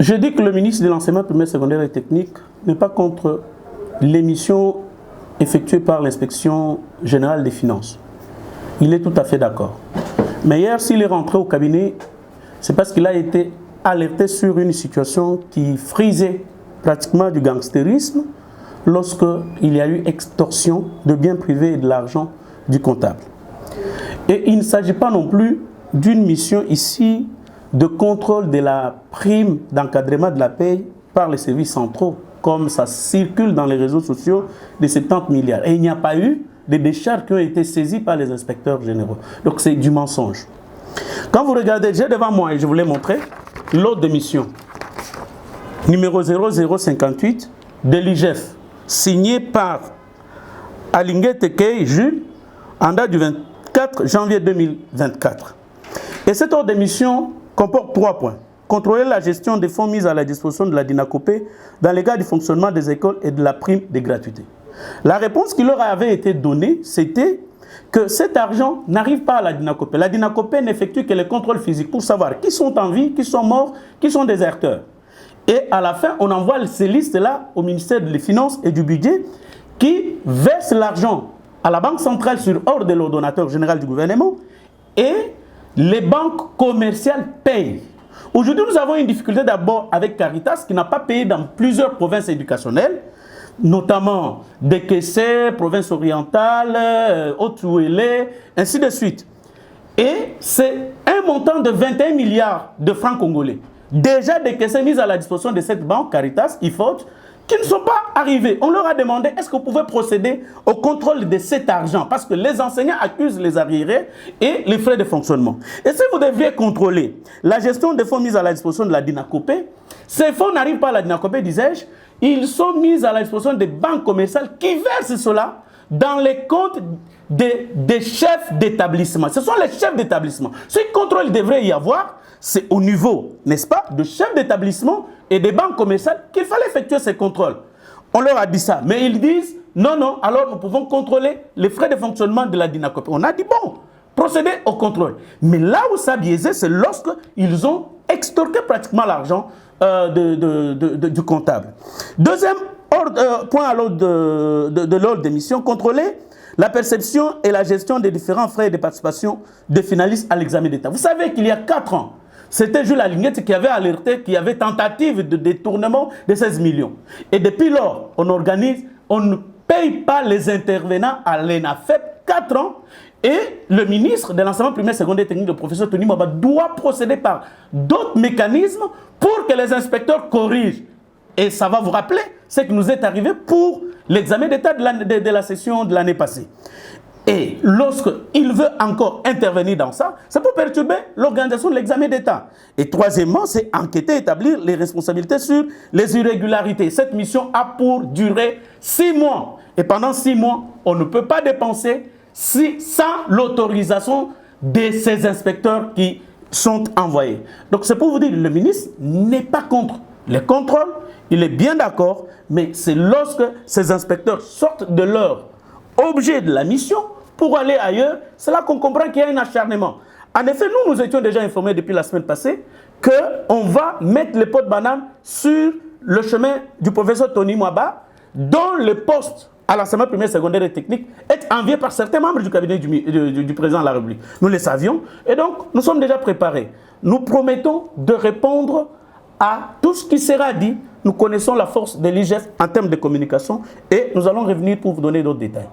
Je dis que le ministre de l'enseignement primaire, secondaire et technique n'est pas contre les missions effectuées par l'inspection générale des finances. Il est tout à fait d'accord. Mais hier, s'il est rentré au cabinet, c'est parce qu'il a été alerté sur une situation qui frisait pratiquement du gangstérisme lorsqu'il y a eu extorsion de biens privés et de l'argent du comptable. Et il ne s'agit pas non plus d'une mission ici de contrôle de la prime d'encadrement de la paie par les services centraux, comme ça circule dans les réseaux sociaux de 70 milliards. Et il n'y a pas eu de décharges qui ont été saisies par les inspecteurs généraux. Donc c'est du mensonge. Quand vous regardez, j'ai devant moi, et je vous l'ai montré, l'ordre de mission, numéro 0058 de l'IGF, signé par Alingue Tekei Jules, en date du 24 janvier 2024. Et cette ordre de mission comporte 3 points. Contrôler la gestion des fonds mis à la disposition de la DINACOPE dans le cadre du fonctionnement des écoles et de la prime de gratuité. La réponse qui leur avait été donnée, c'était que cet argent n'arrive pas à la DINACOPE. La DINACOPE n'effectue que les contrôles physiques pour savoir qui sont en vie, qui sont morts, qui sont déserteurs. Et à la fin, on envoie ces listes-là au ministère des Finances et du Budget qui verse l'argent à la Banque centrale sur ordre de l'ordonnateur général du gouvernement et les banques commerciales payent. Aujourd'hui, nous avons une difficulté d'abord avec Caritas qui n'a pas payé dans plusieurs provinces éducationnelles, notamment Dekese, province orientale, Haute-Ouélé, ainsi de suite. Et c'est un montant de 21 milliards de francs congolais. Déjà Dekese mis à la disposition de cette banque, Caritas, IFOT, qui ne sont pas arrivés. On leur a demandé, est-ce que vous pouvez procéder au contrôle de cet argent? Parce que les enseignants accusent les arriérés et les frais de fonctionnement. Et si vous deviez contrôler la gestion des fonds mis à la disposition de la DINACOPE, ces fonds n'arrivent pas à la DINACOPE, disais-je, ils sont mis à la disposition des banques commerciales qui versent cela dans les comptes des chefs d'établissement. Ce sont les chefs d'établissement. Ce contrôle il devrait y avoir, c'est au niveau, n'est-ce pas, de chefs d'établissement et des banques commerciales qu'il fallait effectuer ces contrôles. On leur a dit ça, mais ils disent non, non, alors nous pouvons contrôler les frais de fonctionnement de la DINACOPE. On a dit bon, procédez au contrôle. Mais là où ça biaisait, c'est lorsqu'ils ont extorqué pratiquement l'argent du comptable. Deuxième point à l'ordre de l'ordre d'émission, contrôler la perception et la gestion des différents frais de participation des finalistes à l'examen d'État. Vous savez qu'il y a 4 ans, c'était Jules Alinguette qui avait alerté qu'il y avait tentative de détournement de 16 millions. Et depuis lors, on ne paye pas les intervenants à l'ENAFEP 4 ans. Et le ministre de l'enseignement primaire, secondaire et technique, le professeur Tony Mwaba, doit procéder par d'autres mécanismes pour que les inspecteurs corrigent. Et ça va vous rappeler ce qui nous est arrivé pour l'examen d'État de la session de l'année passée. Et lorsqu'il veut encore intervenir dans ça, c'est pour perturber l'organisation de l'examen d'État. Et troisièmement, c'est enquêter, établir les responsabilités sur les irrégularités. Cette mission a pour durée 6 mois. Et pendant 6 mois, on ne peut pas dépenser sans l'autorisation de ces inspecteurs qui sont envoyés. Donc c'est pour vous dire, le ministre n'est pas contre les contrôles, il est bien d'accord, mais c'est lorsque ces inspecteurs sortent de leur objet de la mission pour aller ailleurs, c'est là qu'on comprend qu'il y a un acharnement. En effet, nous étions déjà informés depuis la semaine passée qu'on va mettre les pots de banane sur le chemin du professeur Tony Mwaba, dont le poste à l'enseignement primaire, secondaire et technique est envié par certains membres du cabinet du président de la République. Nous le savions et donc nous sommes déjà préparés. Nous promettons de répondre à tout ce qui sera dit. Nous connaissons la force de l'IGF en termes de communication et nous allons revenir pour vous donner d'autres détails.